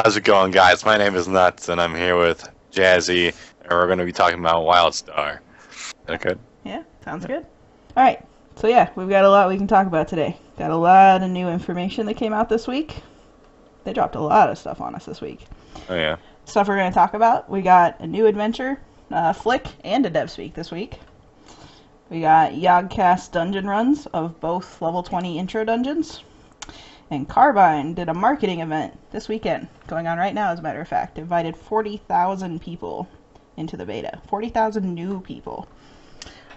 How's it going, guys? My name is Nuttz, and I'm here with Jazzy, and we're going to be talking about Wildstar. Is that good? Yeah, sounds good. All right, so yeah, we've got a lot we can talk about today. Got a lot of new information that came out this week. They dropped a lot of stuff on us this week. Oh, yeah. Stuff we're going to talk about. We got a new adventure, Flick, and a Devspeak this week. We got YOGSCAST dungeon runs of both level 20 intro dungeons. And Carbine did a marketing event this weekend, going on right now as a matter of fact. Invited 40,000 people into the beta. 40,000 new people,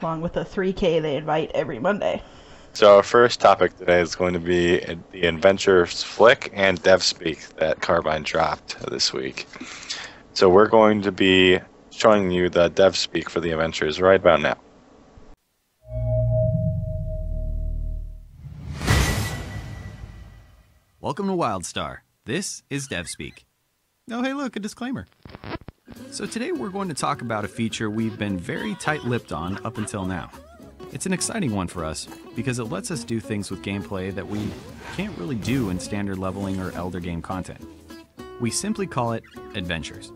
along with the 3K they invite every Monday. So our first topic today is going to be the Adventures Flick and Devspeak that Carbine dropped this week. So we're going to be showing you the Devspeak for the Adventures right about now. Welcome to Wildstar. This is Devspeak. Oh, hey, look, a disclaimer. So today we're going to talk about a feature we've been very tight-lipped on up until now. It's an exciting one for us because it lets us do things with gameplay that we can't really do in standard leveling or Elder game content. We simply call it Adventures.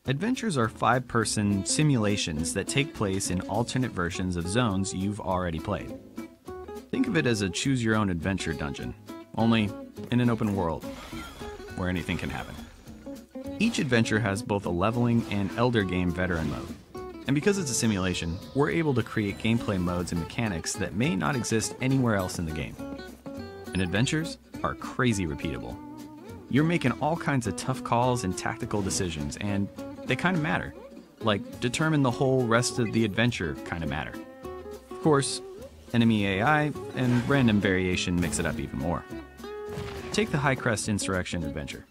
Adventures are 5-person simulations that take place in alternate versions of zones you've already played. Think of it as a choose-your-own-adventure dungeon, only in an open world where anything can happen. Each adventure has both a leveling and Elder game veteran mode. And because it's a simulation, we're able to create gameplay modes and mechanics that may not exist anywhere else in the game. And adventures are crazy repeatable. You're making all kinds of tough calls and tactical decisions, and they kind of matter. Like, determine the whole rest of the adventure kind of matter. Of course, enemy AI and random variation mix it up even more. Take the High Crest Insurrection adventure.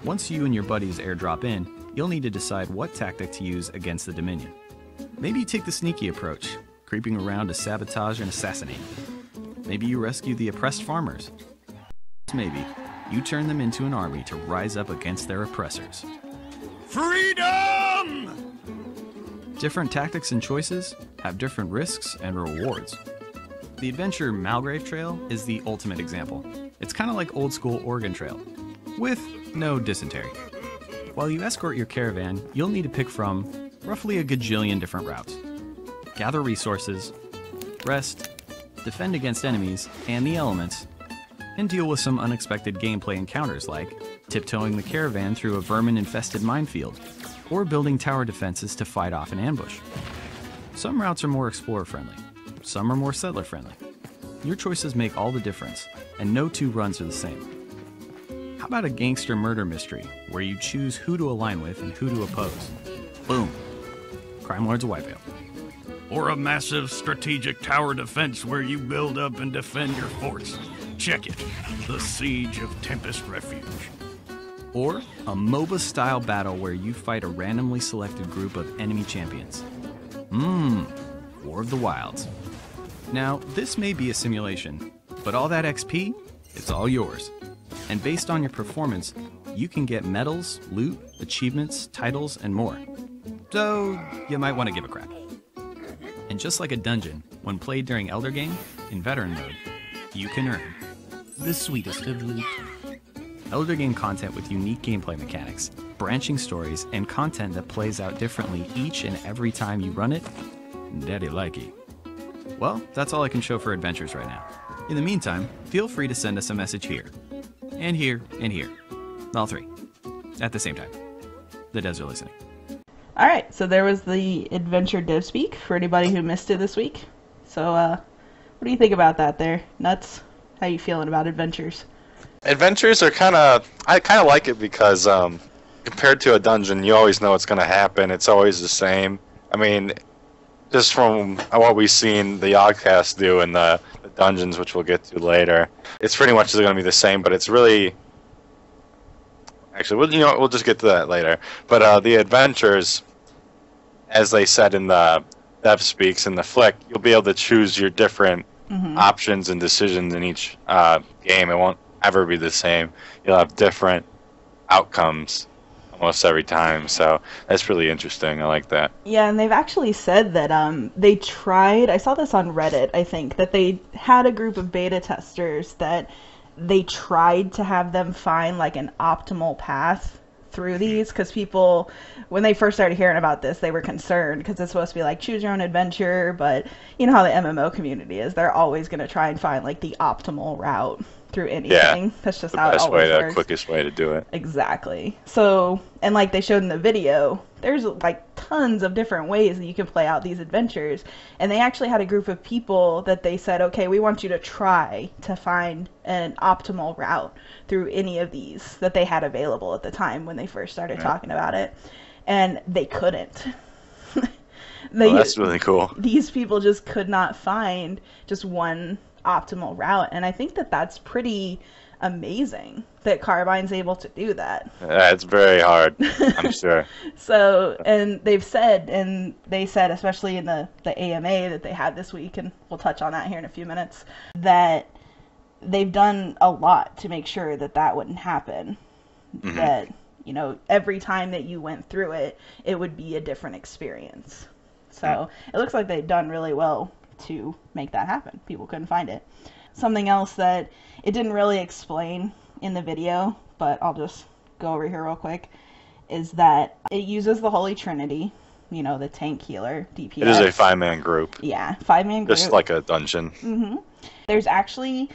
Once you and your buddies airdrop in, you'll need to decide what tactic to use against the Dominion. Maybe you take the sneaky approach, creeping around to sabotage and assassinate. Maybe you rescue the oppressed farmers. Maybe you turn them into an army to rise up against their oppressors. Freedom! Different tactics and choices have different risks and rewards. The adventure Malgrave Trail is the ultimate example. It's kind of like old school Oregon Trail, with no dysentery. While you escort your caravan, you'll need to pick from roughly a gajillion different routes. Gather resources, rest, defend against enemies and the elements, and deal with some unexpected gameplay encounters like tiptoeing the caravan through a vermin-infested minefield, or building tower defenses to fight off an ambush. Some routes are more explorer-friendly, some are more settler-friendly. Your choices make all the difference, and no two runs are the same. How about a gangster murder mystery, where you choose who to align with and who to oppose? Boom. Crime Lord's a wipeout. Or a massive strategic tower defense where you build up and defend your forts. Check it. The Siege of Tempest Refuge. Or a MOBA-style battle where you fight a randomly selected group of enemy champions. War of the Wilds. Now, this may be a simulation, but all that XP, it's all yours. And based on your performance, you can get medals, loot, achievements, titles, and more. So, you might want to give a crap. And just like a dungeon, when played during Elder Game, in Veteran mode, you can earn the sweetest of loot. Elder Game content with unique gameplay mechanics, branching stories, and content that plays out differently each and every time you run it. Daddy likey. Well, that's all I can show for Adventures right now. In the meantime, feel free to send us a message here. And here, and here. All three. At the same time. The devs are listening. Alright, so there was the Adventure Devspeak for anybody who missed it this week. So, what do you think about that there? Nuttz? How you feeling about Adventures? Adventures are I kind of like it because compared to a dungeon, you always know what's going to happen. It's always the same. I mean, just from what we've seen the YOGSCAST do in the dungeons, which we'll get to later, it's pretty much going to be the same, but it's really... Actually, we'll just get to that later. But the adventures, as they said in the Devspeaks and the Flick, you'll be able to choose your different options and decisions in each game. It won't ever be the same. You'll have different outcomes almost every time, so that's really interesting. I like that. Yeah, and they've actually said that they tried, I saw this on Reddit, I think, that they had a group of beta testers that they tried to have them find like an optimal path through these, because people, when they first started hearing about this, they were concerned because it's supposed to be like choose your own adventure, but you know how the MMO community is, they're always going to try and find like the optimal route through anything. Yeah, that's just how it always works. The quickest way to do it. Exactly. So, and like they showed in the video, there's like tons of different ways that you can play out these adventures. And they actually had a group of people that they said, okay, we want you to try to find an optimal route through any of these that they had available at the time when they first started talking about it. And they couldn't. That's really cool. These people just could not find just one optimal route, and I think that that's pretty amazing that Carbine's able to do that. Yeah, it's very hard, I'm sure. So, and they said, especially in the AMA that they had this week, and we'll touch on that here in a few minutes, that they've done a lot to make sure that that wouldn't happen. Mm-hmm. That, you know, every time that you went through it, it would be a different experience. So it looks like they've done really well to make that happen. People couldn't find it. Something else that it didn't really explain in the video, but I'll just go over here real quick, is that it uses the Holy Trinity, you know, the tank, healer, DPS. It is a 5-man group. Yeah, 5-man group. Just like a dungeon. Mm-hmm. There's actually,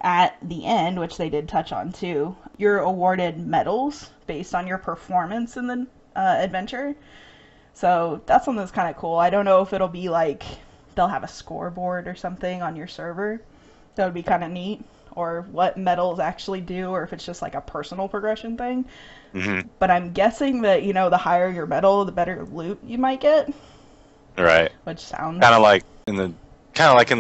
at the end, which they did touch on too, you're awarded medals based on your performance in the adventure. So that's something that's kind of cool. I don't know if it'll be like they'll have a scoreboard or something on your server. That would be kind of neat. Or what medals actually do, or if it's just like a personal progression thing. Mm-hmm. But I'm guessing that, you know, the higher your medal, the better loot you might get. Right. Which sounds kind of like in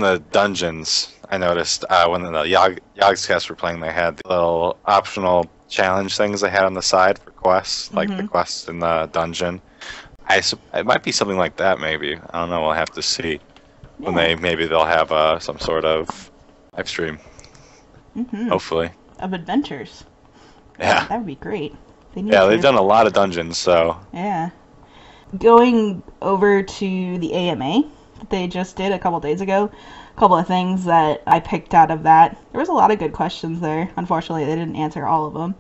the dungeons. I noticed when the YOGSCAST were playing, they had the little optional challenge things they had on the side for quests, like the quests in the dungeon. It might be something like that, maybe. I don't know. We'll have to see when maybe they'll have some sort of live stream. Mm-hmm. Hopefully. Of adventures. Yeah. That would be great. They've done a lot of dungeons, so. Yeah. Going over to the AMA that they just did a couple days ago, a couple of things that I picked out of that. There was a lot of good questions there. Unfortunately, they didn't answer all of them.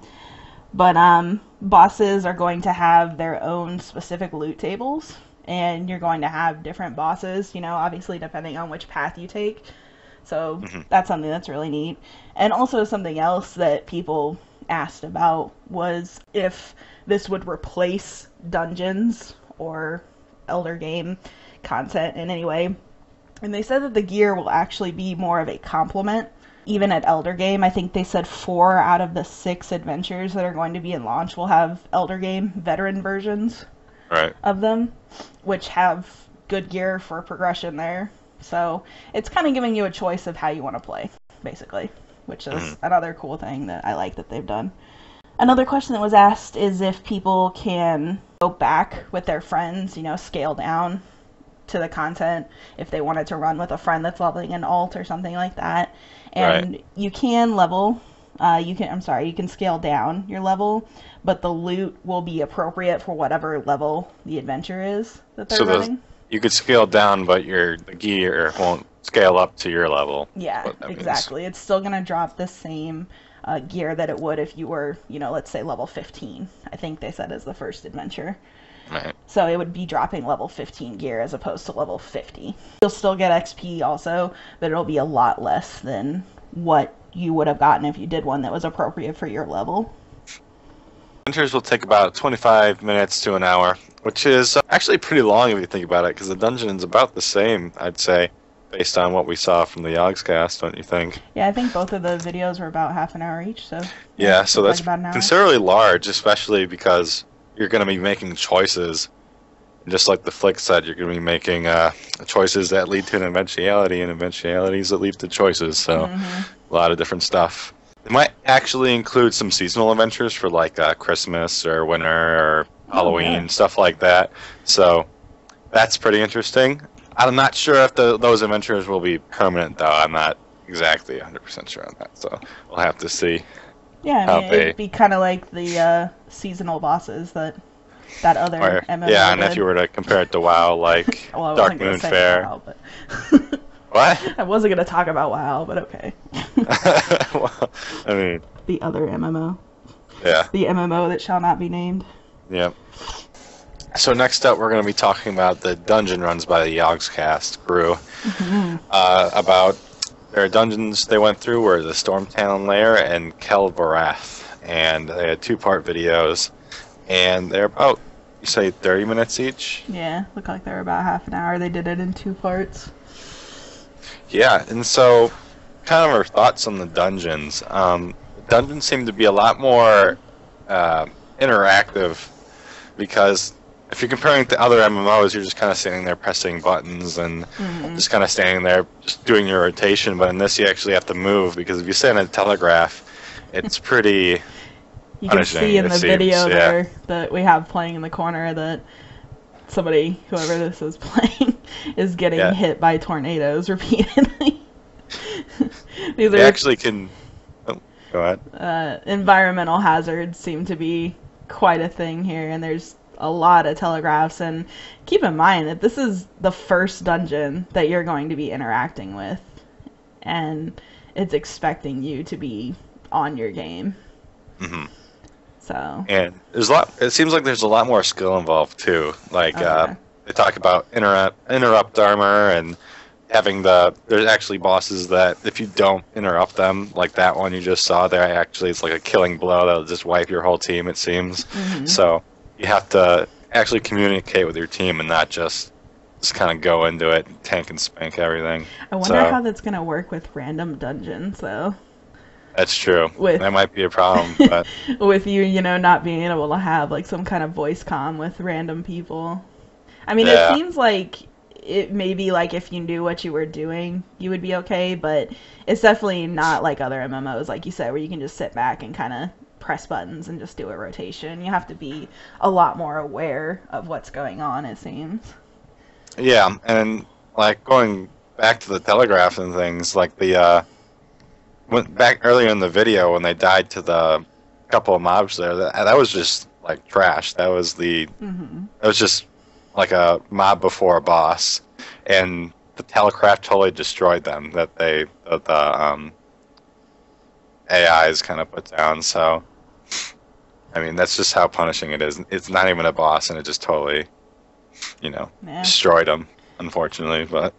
But bosses are going to have their own specific loot tables, and you're going to have different bosses, you know, obviously depending on which path you take. So that's something that's really neat. And also something else that people asked about was if this would replace dungeons or Elder Game content in any way. And they said that the gear will actually be more of a complement. Even at Elder Game, I think they said 4 out of the 6 adventures that are going to be in launch will have Elder Game veteran versions of them, which have good gear for progression there. So it's kind of giving you a choice of how you want to play, basically, which is another cool thing that I like that they've done. Another question that was asked is if people can go back with their friends, you know, scale down to the content if they wanted to run with a friend that's leveling an alt or something like that. And you can level, you can scale down your level, but the loot will be appropriate for whatever level the adventure is that they're running. You could scale down, but the gear won't scale up to your level. Yeah, exactly. It's still going to drop the same gear that it would if you were, you know, let's say level 15. I think they said as the first adventure. Right. So it would be dropping level 15 gear as opposed to level 50. You'll still get XP also, but it'll be a lot less than what you would have gotten if you did one that was appropriate for your level. Adventures will take about 25 minutes to an hour, which is actually pretty long if you think about it, because the dungeon is about the same, I'd say, based on what we saw from the YOGSCAST, don't you think? Yeah, I think both of the videos were about half an hour each, so... Yeah, so that's like considerably large, especially because you're going to be making choices. Just like the Flick said, you're going to be making choices that lead to an eventuality, and eventualities that lead to choices, so a lot of different stuff. They might actually include some seasonal adventures for like Christmas or winter or Halloween, stuff like that. So that's pretty interesting. I'm not sure if those adventures will be permanent, though. I'm not exactly 100% sure on that, so we'll have to see. Yeah, I mean, it'd be kind of like the seasonal bosses that other MMO yeah, and if you were to compare it to WoW, like well, Dark Moon Fair. WoW, but What? I wasn't gonna talk about WoW, but okay. Well, I mean, The other MMO. yeah. The MMO that shall not be named. Yep. So next up, we're going to be talking about the dungeon runs by the YOGSCAST crew. About their dungeons they went through were the Stormtown Lair and Kelvarath, and they had 2-part videos, and they're about, you say, 30 minutes each? Yeah, looked like they were about half an hour. They did it in 2 parts. Yeah, and so kind of our thoughts on the dungeons. The dungeons seem to be a lot more interactive, because if you're comparing to other MMOs, you're just kind of standing there pressing buttons and just kind of standing there just doing your rotation. But in this, you actually have to move, because if you stand in a telegraph, it's pretty You can punishing, see in it the seems, video yeah. there that we have playing in the corner that somebody, whoever this is playing, is getting hit by tornadoes repeatedly. These They are actually can... Oh, go ahead. environmental hazards seem to be quite a thing here, and there's a lot of telegraphs. And keep in mind that this is the first dungeon that you're going to be interacting with, and it's expecting you to be on your game. So. And there's a lot. It seems like there's a lot more skill involved too. Like they talk about interrupt armor and having there's actually bosses that if you don't interrupt them, like that one you just saw there, actually it's like a killing blow that'll just wipe your whole team, it seems. So you have to actually communicate with your team and not just kind of go into it, tank and spank everything. I wonder how that's gonna work with random dungeons, though. That's true. That might be a problem, but with you know, not being able to have like some kind of voice comm with random people. I mean, it seems like it maybe like if you knew what you were doing, you would be okay, but it's definitely not like other MMOs, like you said, where you can just sit back and kind of press buttons and just do a rotation. You have to be a lot more aware of what's going on, it seems. Yeah, and like going back to the telegraph and things, like went back earlier in the video when they died to the couple of mobs there, that was just like trash. That was that was just like a mob before a boss, and the telegraph totally destroyed them. That the AIs kind of put down. So I mean, that's just how punishing it is. It's not even a boss, and it just totally, destroyed them, unfortunately. But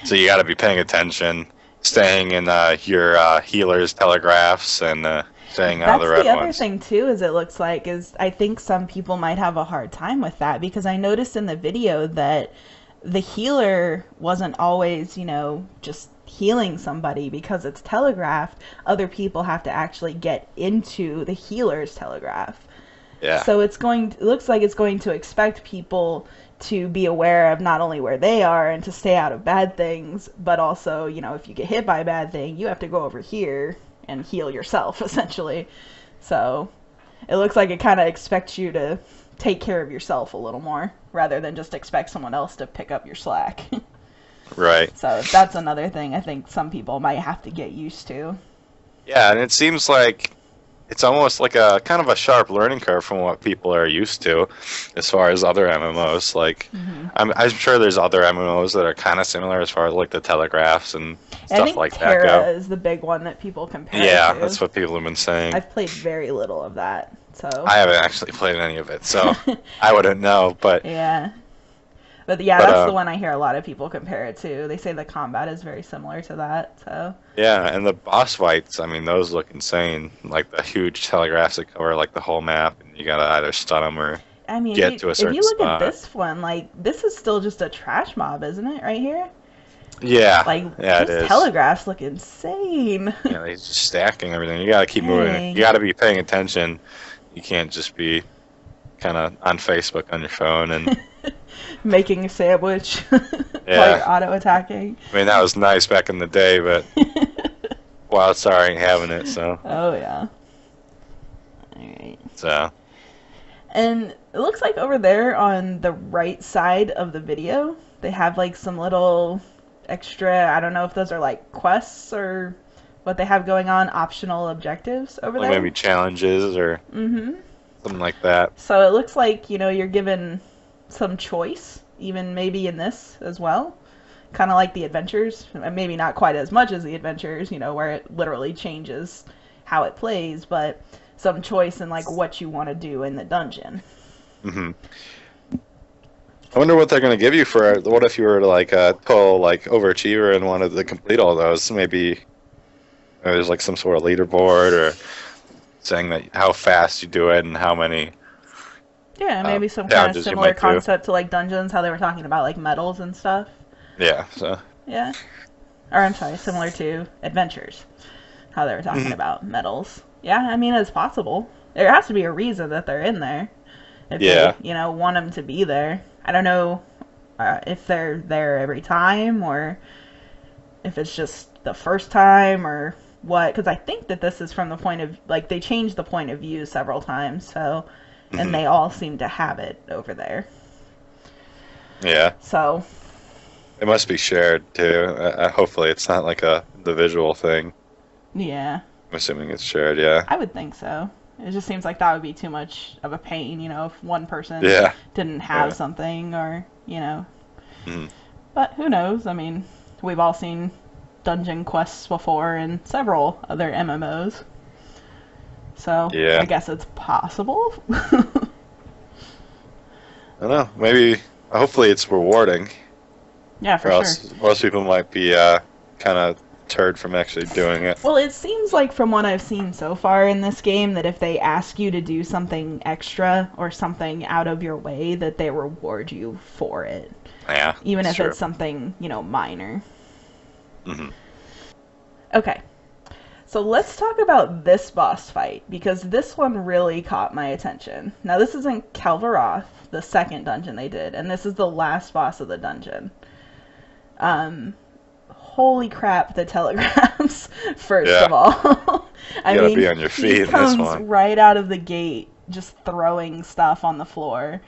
so you got to be paying attention, staying in your healer's telegraphs, and staying out of the red ones. That's the other thing too. Is it looks like I think some people might have a hard time with that, because I noticed in the video that the healer wasn't always, just healing somebody, because it's telegraphed. Other people have to actually get into the healer's telegraph. Yeah. So it looks like it's going to expect people to be aware of not only where they are and to stay out of bad things, but also, if you get hit by a bad thing, you have to go over here and heal yourself, essentially. So it looks like it kind of expects you to take care of yourself a little more, rather than just expect someone else to pick up your slack. Right. So that's another thing I think some people might have to get used to. Yeah, and it seems like it's almost like a kind of a sharp learning curve from what people are used to as far as other MMOs. Like, I'm sure there's other MMOs that are kind of similar as far as like the telegraphs and stuff like that go. Terra is the big one that people compare Yeah, to. that's what people have been saying. I've played very little of that, so I haven't actually played any of it, so I wouldn't know. But yeah. But that's the one I hear a lot of people compare it to. They say the combat is very similar to that. So yeah, and the boss fights, I mean, those look insane. Like the huge telegraphs that cover like the whole map, and you gotta either stun them or get to a certain spot. If you look at this one, like this is still just a trash mob, isn't it? Right here. Yeah. Yeah, it is. Telegraphs look insane. Yeah, they're just stacking everything. You gotta keep moving. You gotta be paying attention. You can't just be kind of on Facebook on your phone and making a sandwich while you're auto-attacking. I mean, that was nice back in the day, but Wildstar ain't having it, so. Oh, yeah. Alright. So. And it looks like over there on the right side of the video, they have like some little extra, I don't know if those are like quests or what they have going on, optional objectives over there. Maybe challenges or something like that. So it looks like, you're given some choice, even maybe in this as well. kind of like the adventures. Maybe not quite as much as the adventures, you know, where it literally changes how it plays, but some choice in like what you want to do in the dungeon. Mm-hmm. I wonder what they're going to give you for. What if you were like a total like overachiever and wanted to complete all those? Maybe there's like some sort of leaderboard or saying that how fast you do it and how many. Yeah, maybe some kind of similar concept to like dungeons, how they were talking about like medals and stuff. Yeah. So. Yeah. Or I'm sorry, similar to adventures, how they were talking about medals. Yeah, I mean it's possible. There has to be a reason that they're in there. If they, you know, want them to be there. I don't know if they're there every time or if it's just the first time or what. Because I think that this is from the point of, like, they changed the point of view several times. So, and they all seem to have it over there. Yeah. So. It must be shared, too. Hopefully it's not like the visual thing. Yeah. I'm assuming it's shared, yeah. I would think so. It just seems like that would be too much of a pain, you know, if one person didn't have something or, you know. But who knows? I mean, we've all seen dungeon quests before in several other MMOs. So, I guess it's possible. I don't know. Maybe, hopefully it's rewarding. Yeah, for sure. Most people might be kind of turd from actually doing it. Well, it seems like from what I've seen so far in this game that if they ask you to do something extra or something out of your way, that they reward you for it. Yeah. Even if it's something, you know, minor. Okay. So let's talk about this boss fight, because this one really caught my attention. Now, this is in Calvaroth, the second dungeon they did, and this is the last boss of the dungeon. Holy crap, the telegraphs, first of all. I mean, be on your feet he comes right out of the gate just throwing stuff on the floor,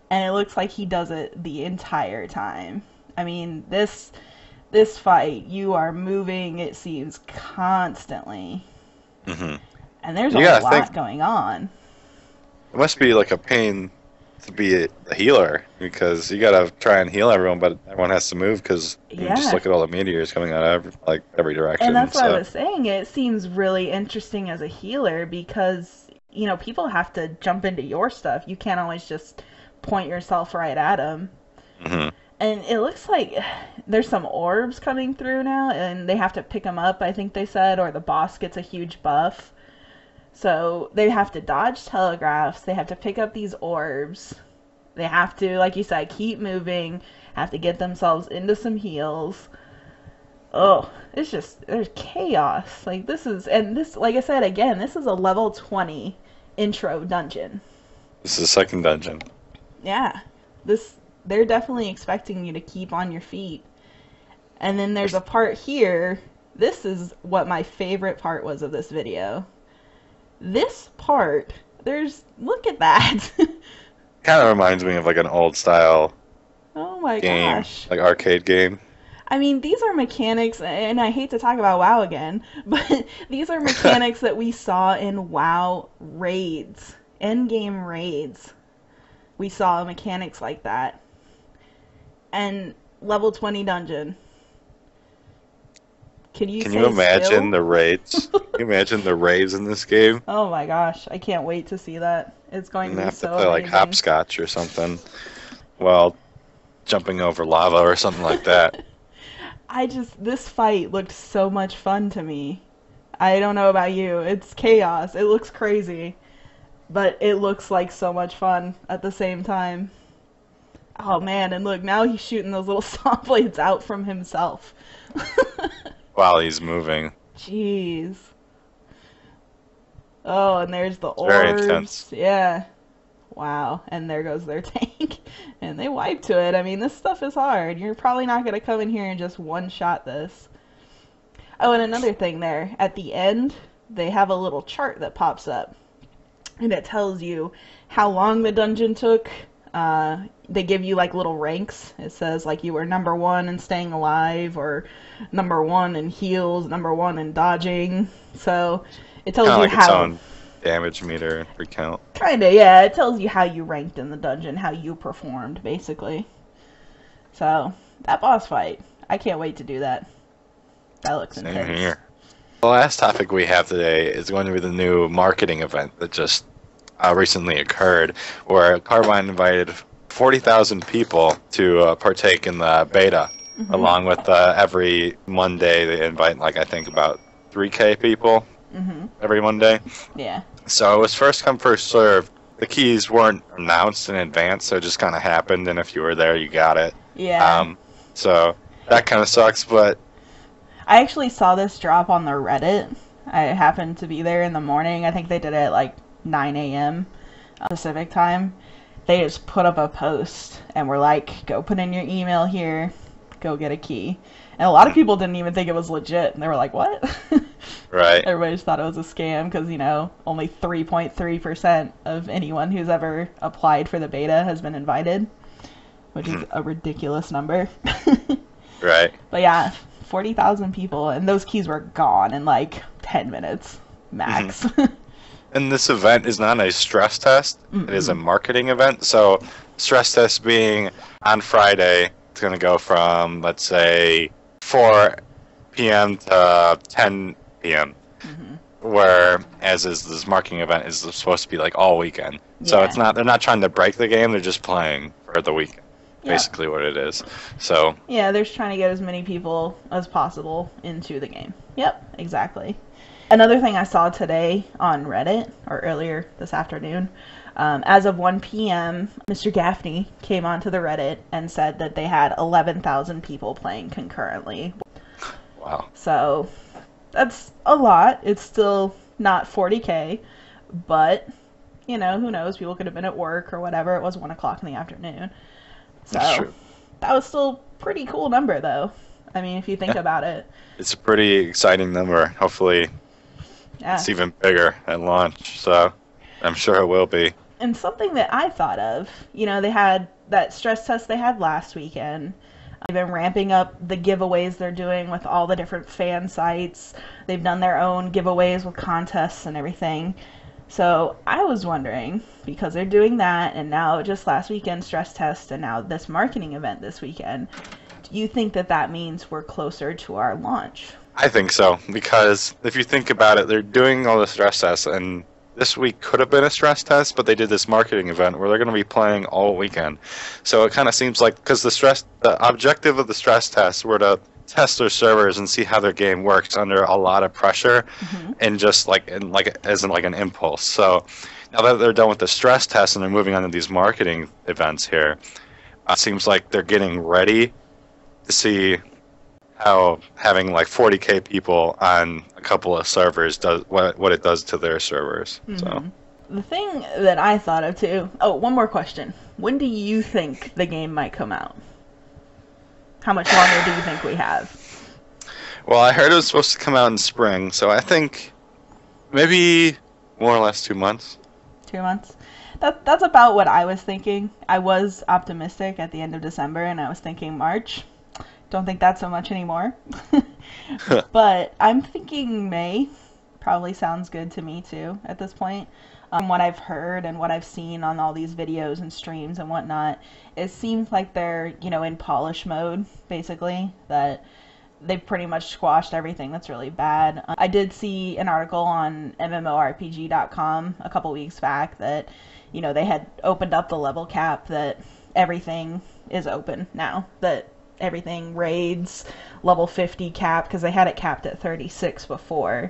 and it looks like he does it the entire time. I mean, this fight, you are moving, it seems, constantly. And there's a lot going on. It must be like a pain to be a healer, because you gotta try and heal everyone, but everyone has to move because you just look at all the meteors coming out of every direction. And that's what I was saying. It seems really interesting as a healer because, you know, people have to jump into your stuff. You can't always just point yourself right at them. And it looks like there's some orbs coming through now, and they have to pick them up, I think they said, or the boss gets a huge buff. So they have to dodge telegraphs, they have to pick up these orbs, they have to, like you said, keep moving, have to get themselves into some heals. Oh, it's just, there's chaos. Like this, like I said, again, this is a level 20 intro dungeon. This is the second dungeon. Yeah. They're definitely expecting you to keep on your feet. And then there's a part here, this is what my favorite part was of this video. This part, look at that. Kind of reminds me of like an old style game, gosh. like arcade game. I mean, these are mechanics, and I hate to talk about WoW again, but these are mechanics that we saw in WoW raids, endgame raids. We saw mechanics like that. And level 20 dungeon. Can you imagine the raids? Can you imagine the raids in this game? Oh my gosh, I can't wait to see that. It's going to be so amazing. Have to play like hopscotch or something while jumping over lava or something like that. This fight looked so much fun to me. I don't know about you. It's chaos. It looks crazy. But it looks like so much fun at the same time. Oh man, and look, now he's shooting those little saw blades out from himself. While he's moving. Jeez. Oh, and there's the orbs. Very intense. Yeah. Wow. And there goes their tank. And they wipe to it. I mean, this stuff is hard. You're probably not going to come in here and just one-shot this. Oh, and another thing there. At the end, they have a little chart that pops up. And it tells you how long the dungeon took. They give you like little ranks. It says like you were number 1 in staying alive, or number 1 in heals, number 1 in dodging. So it tells you how. Its own damage meter recount. Kinda, yeah. It tells you how you ranked in the dungeon, how you performed, basically. So that boss fight, I can't wait to do that. That looks Same intense. here. The last topic we have today is going to be the new marketing event that just recently occurred, where Carbine invited 40,000 people to partake in the beta, along with every Monday they invite, like, I think about 3K people every Monday. Yeah. So it was first come, first serve. The keys weren't announced in advance, so it just kind of happened, and if you were there, you got it. Yeah. So that kind of sucks, but... I actually saw this drop on the Reddit. I happened to be there in the morning. I think they did it at like 9 a.m. Pacific time. They just put up a post and were like, go put in your email here, go get a key. And a lot of people didn't even think it was legit. And they were like, what? Right. Everybody just thought it was a scam because, you know, only 3.3% of anyone who's ever applied for the beta has been invited, which is a ridiculous number. Right. But yeah, 40,000 people, and those keys were gone in like 10 minutes max. And this event is not a stress test. It is a marketing event. So stress test being on Friday, it's going to go from, let's say, 4 p.m. to 10 p.m. Whereas is this marketing event is supposed to be like all weekend. So it's not, they're not trying to break the game, they're just playing for the weekend. Basically what it is. So yeah, they're just trying to get as many people as possible into the game. Yep, exactly. Another thing I saw today on Reddit, or earlier this afternoon, as of 1 p.m., Mr. Gaffney came onto the Reddit and said that they had 11,000 people playing concurrently. Wow. So that's a lot. It's still not 40K, but, you know, who knows? People could have been at work or whatever. It was 1 o'clock in the afternoon. So That's true. That was still a pretty cool number, though. I mean, if you think about it. It's a pretty exciting number. Hopefully it's even bigger at launch. So I'm sure it will be. And something that I thought of, you know, they had that stress test they had last weekend. They've been ramping up the giveaways they're doing with all the different fan sites. They've done their own giveaways with contests and everything. So I was wondering, because they're doing that, and now just last weekend stress test, and now this marketing event this weekend, do you think that that means we're closer to our launch? I think so, because if you think about it, they're doing all the stress tests, and this week could have been a stress test, but they did this marketing event where they're going to be playing all weekend. So it kind of seems like, because the objective of the stress tests were to test their servers and see how their game works under a lot of pressure, and just as an impulse. So now that they're done with the stress test and they're moving on to these marketing events here, it seems like they're getting ready to see how having like 40K people on a couple of servers does what it does to their servers. So the thing that I thought of too. Oh, one more question. When do you think the game might come out? How much longer do you think we have? Well, I heard it was supposed to come out in spring, so I think maybe more or less 2 months. 2 months? That's about what I was thinking. I was optimistic at the end of December, and I was thinking March. Don't think that so much anymore. But I'm thinking May. Probably sounds good to me, too, at this point. What I've heard and what I've seen on all these videos and streams and whatnot, it seems like they're, you know, in polish mode, basically, that they've pretty much squashed everything that's really bad. I did see an article on MMORPG.com a couple weeks back that, you know, they had opened up the level cap, that everything is open now, that everything raids level 50 cap, because they had it capped at 36 before.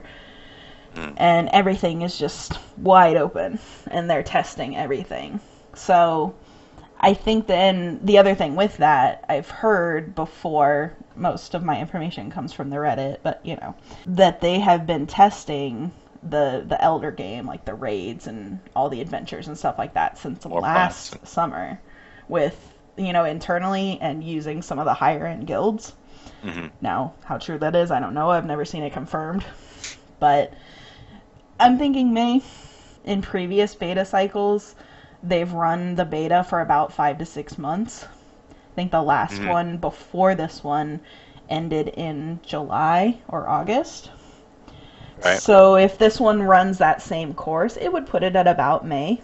And everything is just wide open, and they're testing everything. So I think then the other thing with that, I've heard before, most of my information comes from the Reddit, but you know, that they have been testing the Elder game, like the raids and all the adventures and stuff like that, since last summer, with, you know, internally and using some of the higher end guilds. Now, how true that is, I don't know. I've never seen it confirmed, but I'm thinking May. In previous beta cycles, they've run the beta for about 5 to 6 months. I think the last one before this one ended in July or August. Right. So if this one runs that same course, it would put it at about May.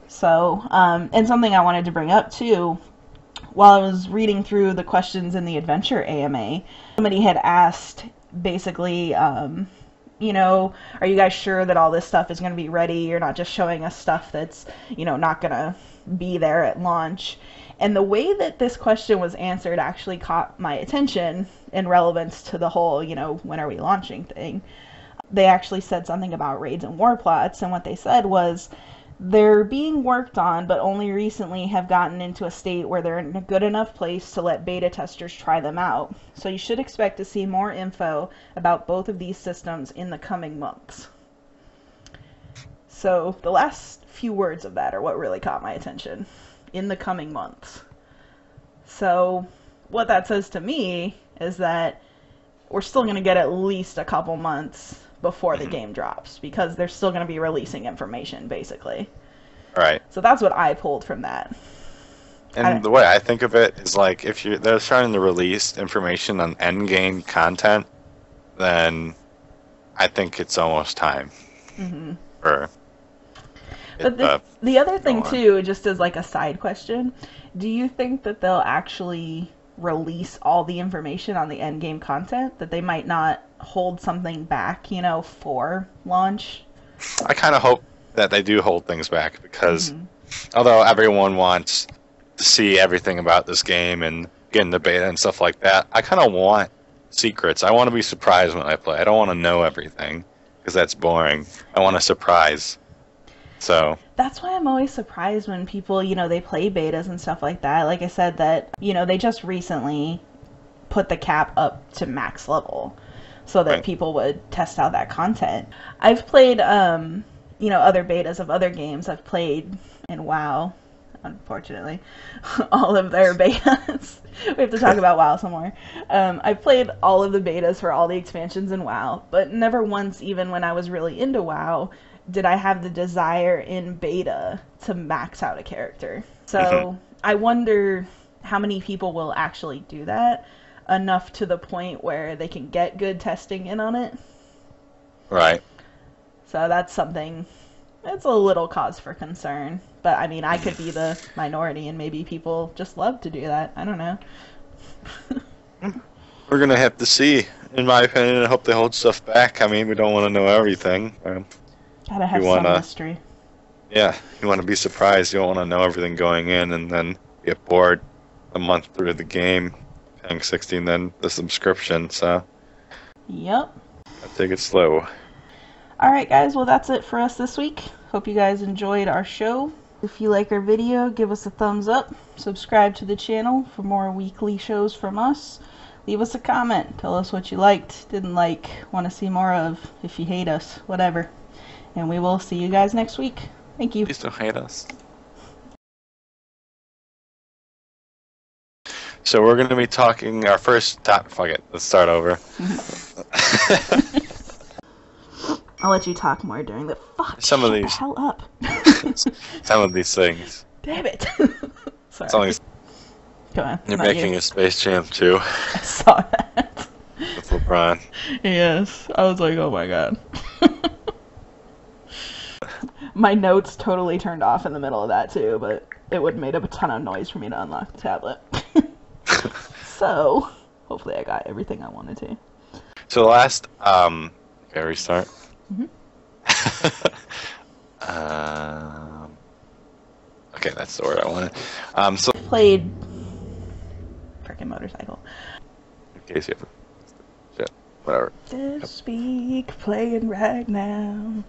So, and something I wanted to bring up too while I was reading through the questions in the Adventure AMA, somebody had asked basically, you know, are you guys sure that all this stuff is going to be ready? You're not just showing us stuff that's, you know, not going to be there at launch. And the way that this question was answered actually caught my attention in relevance to the whole, you know, when are we launching thing. They actually said something about raids and war plots, and what they said was they're being worked on, but only recently have gotten into a state where they're in a good enough place to let beta testers try them out. So you should expect to see more info about both of these systems in the coming months. So the last few words of that are what really caught my attention. In the coming months. So what that says to me is that we're still going to get at least a couple months before the game drops, because they're still going to be releasing information, basically. Right. So that's what I pulled from that. And the way I think of it is like, if they're starting to release information on end game content, then I think it's almost time for. But the other thing too, just as like a side question, do you think that they'll actually release all the information on the end game content, that they might not hold something back, you know, for launch? I kind of hope that they do hold things back, because although everyone wants to see everything about this game and get in the beta and stuff like that, I kind of want secrets. I want to be surprised when I play. I don't want to know everything, because that's boring. I want a surprise. So that's why I'm always surprised when people, you know, they play betas and stuff like that. Like I said, that, you know, they just recently put the cap up to max level so that people would test out that content. I've played, you know, other betas of other games. I've played in WoW, unfortunately, all of their betas. We have to talk about WoW some more. I've played all of the betas for all the expansions in WoW, but never once, even when I was really into WoW, did I have the desire in beta to max out a character. So I wonder how many people will actually do that, enough to the point where they can get good testing in on it. Right. So that's something, it's a little cause for concern. But I mean, I could be the minority, and maybe people just love to do that. I don't know. We're going to have to see, in my opinion. I hope they hold stuff back. I mean, we don't want to know everything. Gotta have some mystery. Yeah, you want to be surprised. You don't want to know everything going in and then get bored a month through the game, paying $60 and then the subscription. So, yep. I take it slow. Alright guys, well that's it for us this week. Hope you guys enjoyed our show. If you like our video, give us a thumbs up. Subscribe to the channel for more weekly shows from us. Leave us a comment. Tell us what you liked, didn't like, want to see more of. If you hate us, whatever. And we will see you guys next week. Thank you. Please don't hate us. So we're going to be talking our first topic. Fuck it. Let's start over. I'll let you talk more during the some of these. The hell up. Some of these things. Damn it. Sorry. It's only. Go on. You're making a Space Jam too. I saw that. With LeBron. Yes. I was like, oh my god. My notes totally turned off in the middle of that too, but it would have made a ton of noise for me to unlock the tablet. So, hopefully I got everything I wanted to. So last, okay, restart. Okay, that's the word I wanted. So played frickin' motorcycle. In case you have shit, whatever. Devspeak playing right now.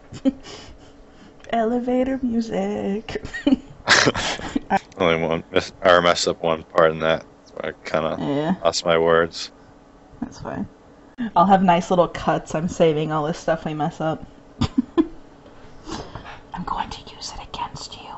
Elevator music. Only messed up one part in that. So I kind of lost my words. That's fine. I'll have nice little cuts. I'm saving all this stuff we mess up. I'm going to use it against you.